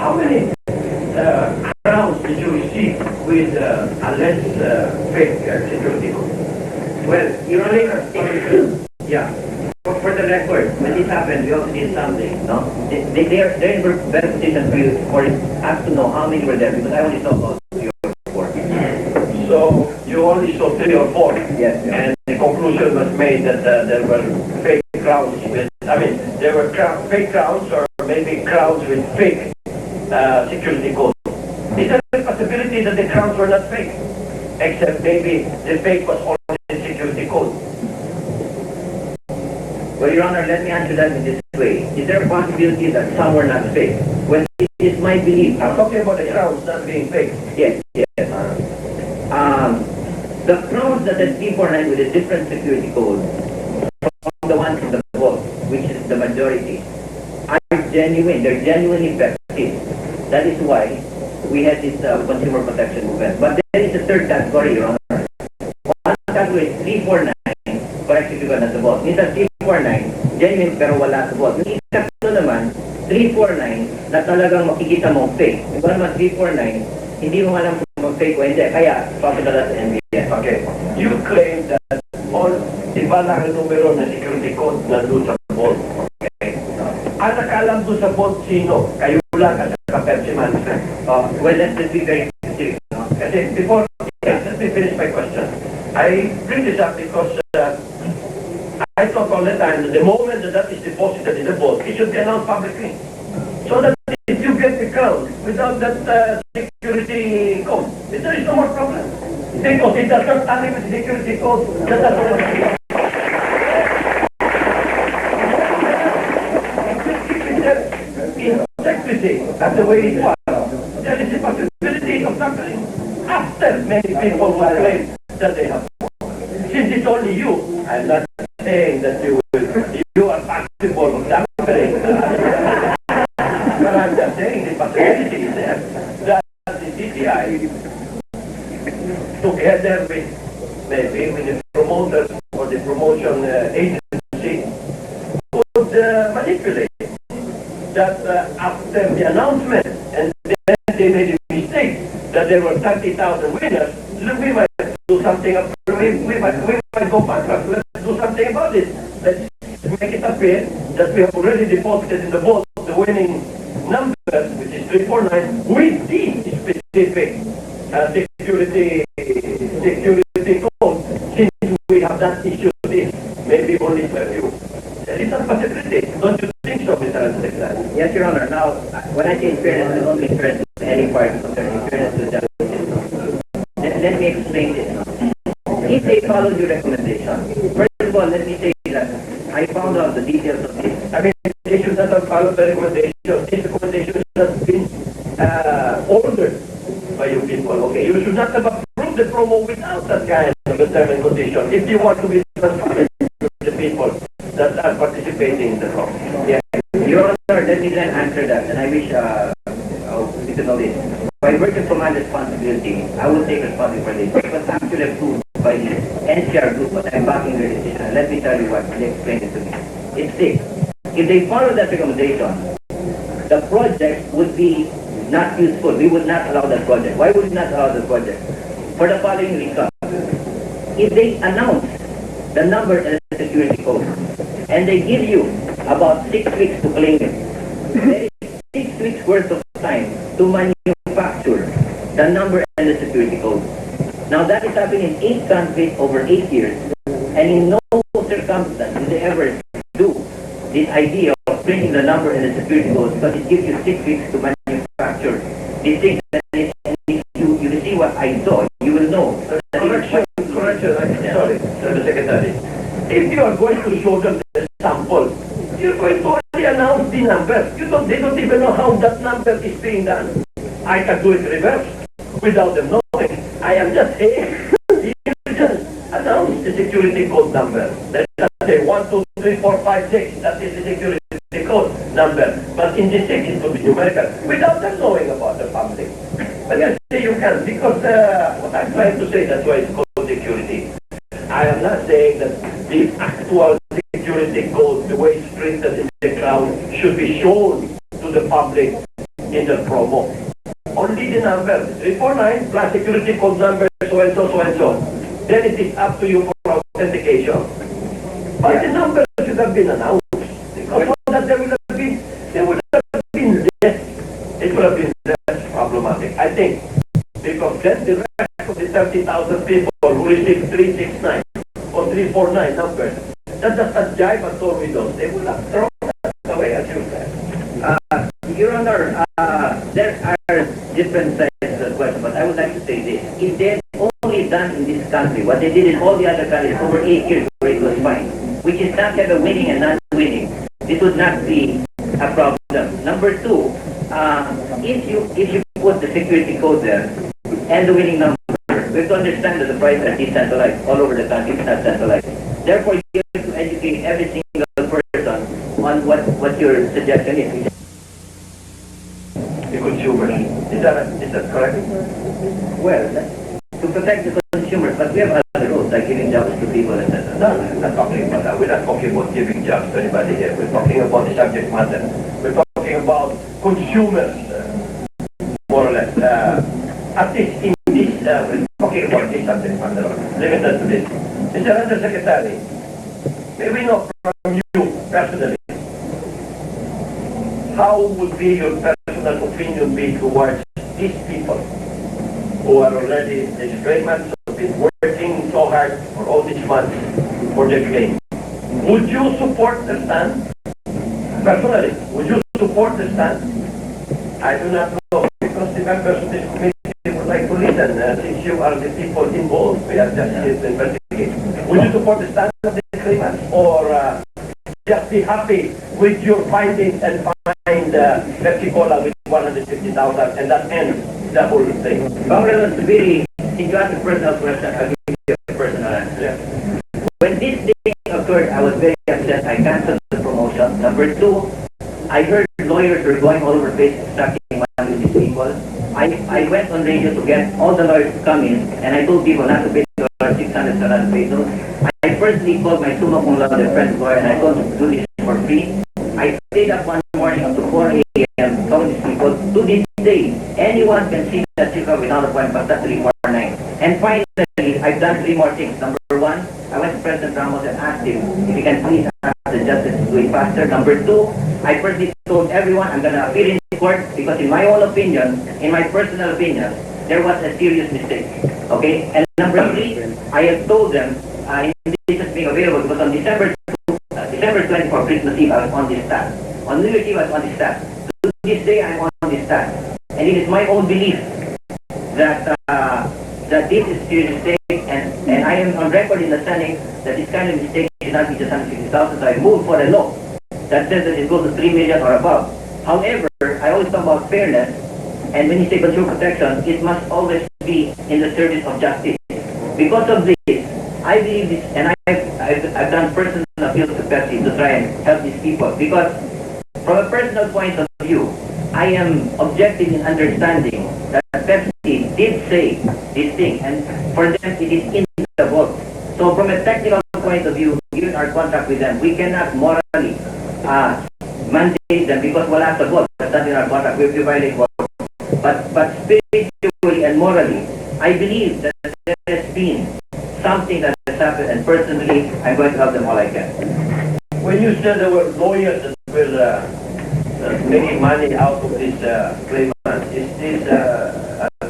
how many crowns did you receive with a less fake security code? Well, Your Honor, yeah. For the record, when this happened, we also did something, no? They're in better position for us to know how many were there, because I only saw about 3 or 4. So you only saw 3 or 4? Yes. And the conclusion was made that there were fake crowns with, there were fake crowns or maybe crowns with fake security code. Is there a possibility that the crowns were not fake? Except maybe the fake was only security code? Well, Your Honor, let me answer that in this way. Is there a possibility that some were not fake? Well, it is my belief. I'm talking about the crowns not being fake. Yes, yes. The crowns that are 349 with a different security code from the ones in the vote, which is the majority, are genuine. They're genuinely effective. That is why we had this consumer protection movement. But there is a third category, Your Honor. One category is 349, correct if you got the vote. Minsan 349, genuine pero wala sa vote. Yung isa naman, 349 na talagang makikita mo fake. Yung naman 349, hindi mo alam kung fake o hindi. Kaya, papadala sa NBS. Okay. You claim that all iba lang ang numero na security code na doon sa vote. Okay. Ang nakalam doon sa vote, sino? Kayo lang at sa Pepsi management. Well, let's be very specific. No? Kasi before, let me finish my question. I bring this up because I thought all the time that the moment that is deposited in the vote, it should be announced publicly. So that if you get the crown without that security code, there is no more problem. Because it does not tally with the security code. That does not integrity, that's the way it was. There is a possibility of something after many people will claim that they have. Since it's only you, I'm not saying that you are possible of tampering. But I'm just saying the possibility is there that the DTI together with maybe with the promoter or the promotion agency could manipulate that after the announcement and then they made a mistake that there were 30,000 winners, we might do something, we might go bankrupt. Let's do something about it. Let's make it appear that we have already deposited in the vote the winning number, which is 349, with the specific security code, since we have not issued this, maybe only for you. There is some possibility. Don't you think so, Mr. Secretary? Yes, Your Honor. Now, when I say fairness, I don't mean fairness to any party, but fairness to justice. Let me explain this. If they followed your recommendation, first of all, let me say that I found out the details of this. I mean, they should not have followed the recommendation. This recommendation has been ordered by you people. Okay, you should not have approved the promo without that kind of a term and condition. If you want to be transparent to the people that are participating in the promo. Yes. Your Honor, let me then answer that, and I wish you to know this. By virtue of my responsibility, I will take responsibility for this. It was actually approved by the NCR group, but I'm backing their decision. Let me tell you what, they explained it to me. It's this. If they follow that recommendation, the project would be not useful. We would not allow that project. Why would we not allow the project? For the following reason. If they announce the number and the security code, and they give you about 6 weeks to claim it, there is 6 weeks worth of time to manufacture the number and the security code. Now that is happening in 8 countries over 8 years, and in no circumstance will they ever do this idea of printing the number and the security code, because it gives you 6 weeks to manufacture these things. And if you see what I saw, you will know. Correction, sorry, Mr. Secretary. If you are going to show them the sample, you're going to only announce the number. They don't even know how that number is being done. I can do it reverse without them knowing. I am just saying, you just announce the security code number. Let's say 1, 2, 3, 4, 5, 6. That is the security code number. But in the 6, it will be numerical without them knowing about the public. But yes, you can, because what I'm trying to say, that's why it's called security. I am not saying that the actual security code, the way it's printed in the cloud, should be shown to the public in the promo. Only the number, 349 plus security code number, so and so, so and so. Then it is up to you for authentication. But the number should have been announced. Because so that there would have been less, it would have been less problematic. I think, because then the rest of the 30,000 people who received 369 or 349 numbers, that does not jive at all with those. They would have thrown that away, as you said. Your Honor, there are different sides of the question, but I would like to say this. If they had only done in this country what they did in all the other countries over 8 years where it was fine, which is not have a winning and non-winning, this would not be a problem. Number two, if you put the security code there and the winning number, we have to understand that the price are decentralized all over the country. It's not centralized. Therefore, you have to educate every single person on what your suggestion is. The consumers. Is that correct? Well, to protect the consumers, but we have other rules like giving jobs to people, etc. No, I'm not talking about that. We're not talking about giving jobs to anybody here. We're talking about the subject matter. We're talking about consumers, more or less. At least in this, we're talking about this subject matter. Limited to this. Mr. Undersecretary, may we know from you personally, how would be your personal opinion be towards these people who are already disclaimants, who have been working so hard for all these months for their claim? Would you support the stand? Personally, would you support the stand? I do not know, because the members of this committee would like to listen, since you are the people involved. We are just here to investigate. Would you support the stand of the claimants, or just be happy with your findings and find Pepsi Cola with 150,000 and that ends the whole thing? Congressman Subiri, if you ask a personal question, I'll give you a personal answer. Yeah. When this thing occurred, I was very upset. I canceled the promotion. Number two, I heard lawyers were going all over Facebook tracking money with these people. I went on radio to get all the lawyers to come in, and I told people not to pay 600 pesos. I personally called my summa cum laude friend lawyer, and I told him to do this for free. I stayed up one morning up to 4 a.m. talking to these people. To this day, anyone can see that figure without a point, but that's 349. And finally, I've done 3 more things. Number one, I went to President Ramos and asked him if he can please ask the justice to do it faster. Number two, I personally told everyone I'm going to appeal in court because in my own opinion, in my personal opinion, there was a serious mistake. Okay? And number three, I have told them, this is being available because on December 24, Christmas Eve, I was on this task. On New Year's Eve, I was on this task. To this day, I'm on this task. And it is my own belief that that this is a serious mistake, and I am on record in the Senate that this kind of mistake should not be just 150,000, so I moved for a law that says that it goes to 3 million or above. However, I always talk about fairness, and when you say consumer protection, it must always be in the service of justice. Because of this, I believe this, and I've done personal appeals to Pepsi to try and help these people, because from a personal point of view, I am objective in understanding that Pepsi did say this thing, and for them it is in the vote. So from a technical point of view, given our contract with them, we cannot morally mandate them because wala sa vote. That's not in our contract. We have to violate vote. But spiritually and morally, I believe that there has been something that has happened, and personally, I'm going to help them all I can. When you said there were lawyers that were making money out of this claimant, is this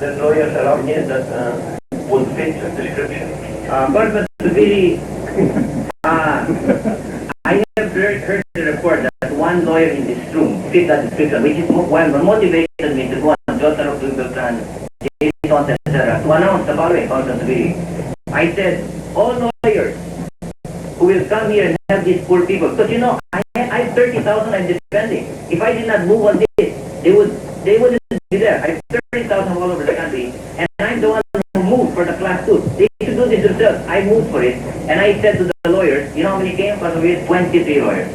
the lawyers around here that would fit the description? But Subiri, I have heard the report that one lawyer in this room fit that description, which is what motivated me to go on Johnson of Beltran, Jason, etc., to announce the following, Congressman Subiri. I said, all lawyers who will come here and help these poor people, because you know, I have 30,000 I'm defending. If I did not move on this, they wouldn't be there. I have 30,000 all over the country, and I'm the one who moved for the class 2. They should do this themselves. I moved for it, and I said to the lawyers, you know how many came? Because we had 23 lawyers.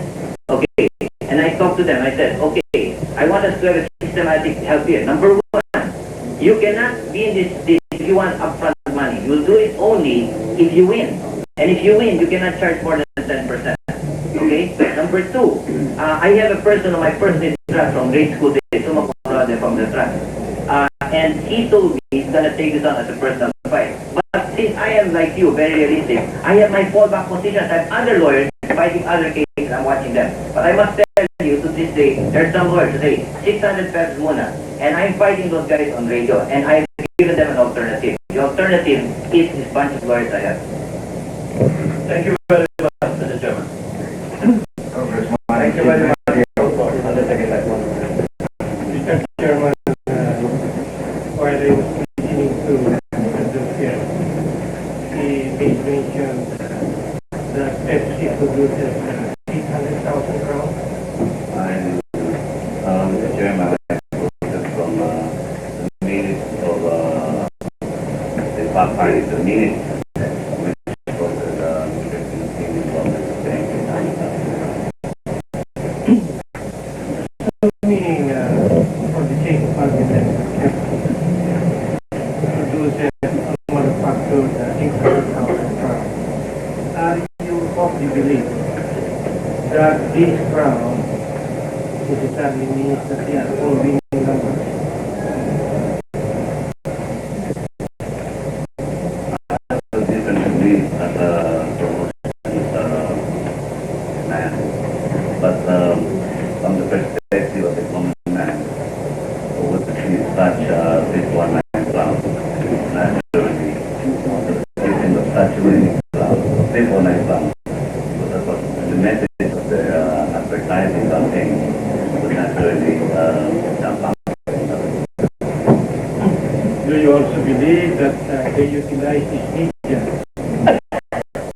Okay, and I talked to them. I said, okay, I want us to have a systematic help here. Number one, you cannot be in this if you want upfront money. You will do it only if you win. And if you win, you cannot charge more than 10%. Okay? Number two, I have a person on my first interest from grade school days, summa cum laude, contract. And he told me he's gonna take this on as a personal fight. But since I am like you, very realistic, I have my fallback positions. I have other lawyers fighting other cases. I'm watching them. But I must tell you, to this day, there's some lawyers who say 600 pesos muna. And I'm fighting those guys on radio. And I've given them an alternative. The alternative is this bunch of lawyers I have. Thank you very much, Mr. Chairman. Thank you very much. Undersecretary. Mr. Chairman, while I was listening to the Fierro, he made mention that Pepsi produces 800,000 rounds. Mr. Chairman, I quoted from the minutes of the party, the minutes which quoted Mr. Vicente from the Meaning, for the sake of argument, produces manufactured 800,000 crowns. Are you of the belief that this crown necessarily means that they are all winning numbers? different degrees as a promotion man, but from the perspective of the common man, who would see such this one-man cloud, naturally, the system of such winning cloud, this one-man cloud, so that was the message of the advertising campaign would naturally jump up. Do you also believe that they utilize this media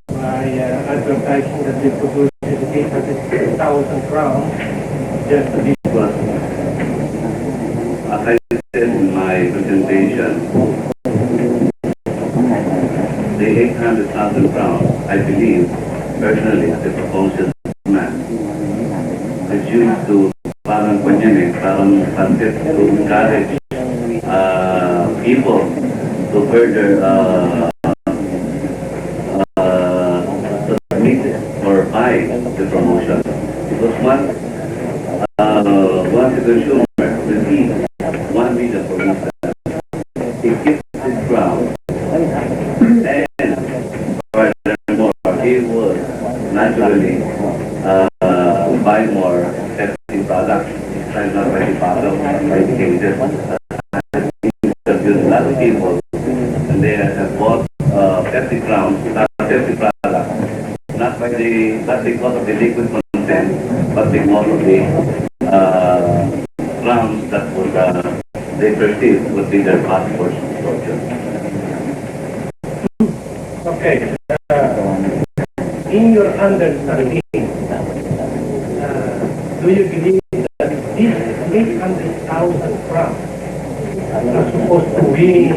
by advertising that they produce 800,000 crowns just to be But as I said in my presentation, the 800,000 pounds, I believe, personally, as a proposal man, is used to parang kunyari, parang concept to encourage people to further submit or buy the promotion. Because once the consumer receives 1 million for instance, it gives this ground, and furthermore, he would naturally buy more Pepsi products. This time not by the bottle, but by the cases. Interviewed a lot of people, and they have bought Pepsi crowns, Pepsi products, not because of the liquid content, but because of the crowns that would they perceive would be their passports torture. okay. In your understanding, do you believe that this 800,000 crowns are supposed to win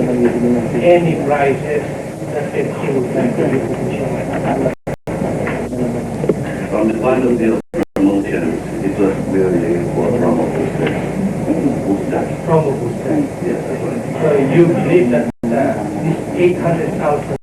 any prizes that Pepsi would like to give to consumers? From the point of view of promotion, it was really for promo boosters. Promo booster. Yes, that's right. So you believe that this 800,000